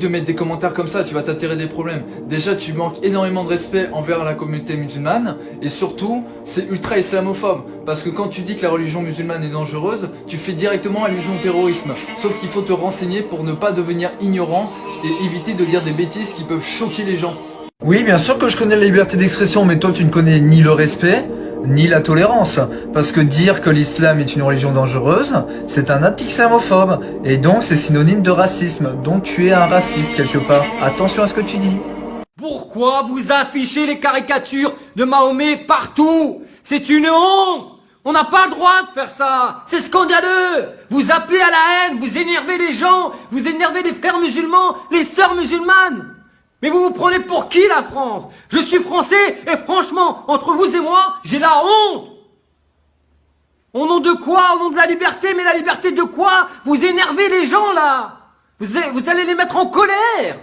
de mettre des commentaires comme ça, tu vas t'attirer des problèmes. Déjà, tu manques énormément de respect envers la communauté musulmane, et surtout, c'est ultra islamophobe. Parce que quand tu dis que la religion musulmane est dangereuse, tu fais directement allusion au terrorisme. Sauf qu'il faut te renseigner pour ne pas devenir ignorant et éviter de dire des bêtises qui peuvent choquer les gens. Oui, bien sûr que je connais la liberté d'expression, mais toi tu ne connais ni le respect, ni la tolérance. Parce que dire que l'islam est une religion dangereuse, c'est un acte islamophobe. Et donc c'est synonyme de racisme. Donc tu es un raciste quelque part. Attention à ce que tu dis. Pourquoi vous affichez les caricatures de Mahomet partout? C'est une honte! On n'a pas le droit de faire ça! C'est scandaleux! Vous appelez à la haine, vous énervez les gens, vous énervez les frères musulmans, les sœurs musulmanes! Mais vous vous prenez pour qui la France? Je suis français et franchement, entre vous et moi, j'ai la honte! Au nom de quoi? Au nom de la liberté? Mais la liberté de quoi? Vous énervez les gens là! Vous allez les mettre en colère!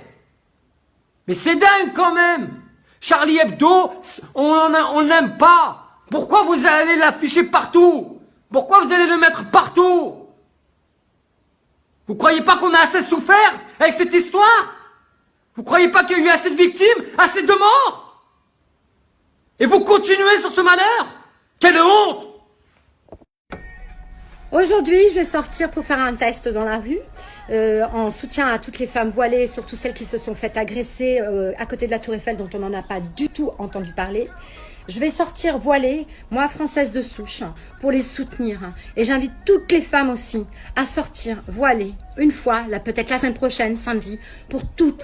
Mais c'est dingue quand même! Charlie Hebdo, on n'aime pas! Pourquoi vous allez l'afficher partout? Pourquoi vous allez le mettre partout? Vous croyez pas qu'on a assez souffert avec cette histoire? Vous croyez pas qu'il y a eu assez de victimes, assez de morts? Et vous continuez sur ce malheur? Quelle honte! Aujourd'hui, je vais sortir pour faire un test dans la rue, en soutien à toutes les femmes voilées, surtout celles qui se sont faites agresser à côté de la Tour Eiffel, dont on n'en a pas du tout entendu parler. Je vais sortir voilée, moi française de souche, pour les soutenir. Et j'invite toutes les femmes aussi à sortir voilées, une fois, là peut-être la semaine prochaine, samedi, pour toutes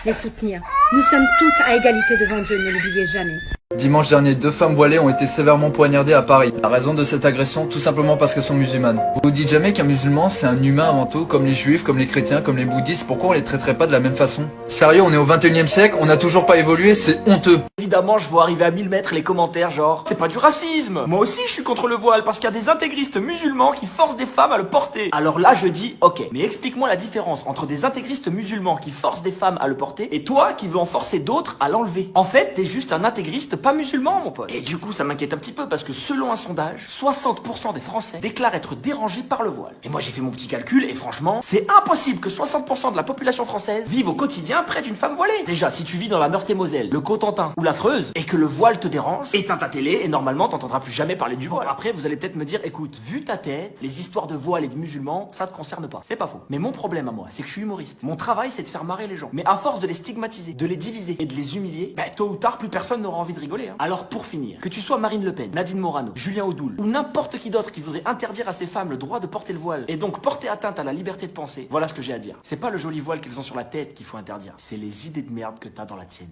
les soutenir. Nous sommes toutes à égalité devant Dieu, ne l'oubliez jamais. Dimanche dernier, 2 femmes voilées ont été sévèrement poignardées à Paris. La raison de cette agression, tout simplement parce qu'elles sont musulmanes. Vous vous dites jamais qu'un musulman c'est un humain avant tout, comme les juifs, comme les chrétiens, comme les bouddhistes, pourquoi on les traiterait pas de la même façon? Sérieux, on est au 21e siècle, on n'a toujours pas évolué, c'est honteux. Évidemment, je vois arriver à 1000 mètres les commentaires genre c'est pas du racisme. Moi aussi, je suis contre le voile parce qu'il y a des intégristes musulmans qui forcent des femmes à le porter. Alors là, je dis ok, mais explique-moi la différence entre des intégristes musulmans qui forcent des femmes à le porter et toi qui veux en forcer d'autres à l'enlever. En fait, t'es juste un intégriste pas musulman, mon pote. Et du coup, ça m'inquiète un petit peu parce que selon un sondage, 60% des Français déclarent être dérangés par le voile. Et moi, j'ai fait mon petit calcul et franchement, c'est impossible que 60% de la population française vive au quotidien près d'une femme voilée. Déjà, si tu vis dans la Meurthe-et-Moselle, le Cotentin ou la Creuse et que le voile te dérange, éteins ta télé et normalement, t'entendras plus jamais parler du voile. Après, vous allez peut-être me dire, écoute, vu ta tête, les histoires de voile et de musulmans, ça te concerne pas. C'est pas faux. Mais mon problème à moi, c'est que je suis humoriste. Mon travail, c'est de faire marrer les gens. Mais à force de les stigmatiser, de les diviser et de les humilier, bah, tôt ou tard, plus personne n'aura envie de rigoler. Hein. Alors pour finir, que tu sois Marine Le Pen, Nadine Morano, Julien Audoul ou n'importe qui d'autre qui voudrait interdire à ces femmes le droit de porter le voile et donc porter atteinte à la liberté de penser, voilà ce que j'ai à dire. C'est pas le joli voile qu'elles ont sur la tête qu'il faut interdire, c'est les idées de merde que t'as dans la tienne.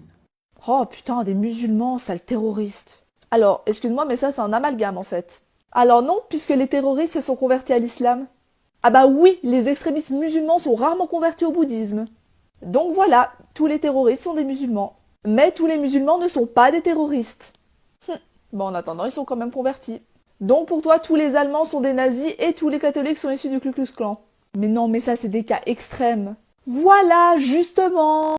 Oh putain, des musulmans, sales terroristes. Alors, excuse-moi, mais ça c'est un amalgame en fait. Alors non, puisque les terroristes se sont convertis à l'islam. Ah bah oui, les extrémistes musulmans sont rarement convertis au bouddhisme. Donc voilà, tous les terroristes sont des musulmans. Mais tous les musulmans ne sont pas des terroristes. Bon, en attendant, ils sont quand même convertis. Donc pour toi, tous les Allemands sont des nazis et tous les catholiques sont issus du Ku Klux Klan. Mais non, mais ça c'est des cas extrêmes. Voilà, justement.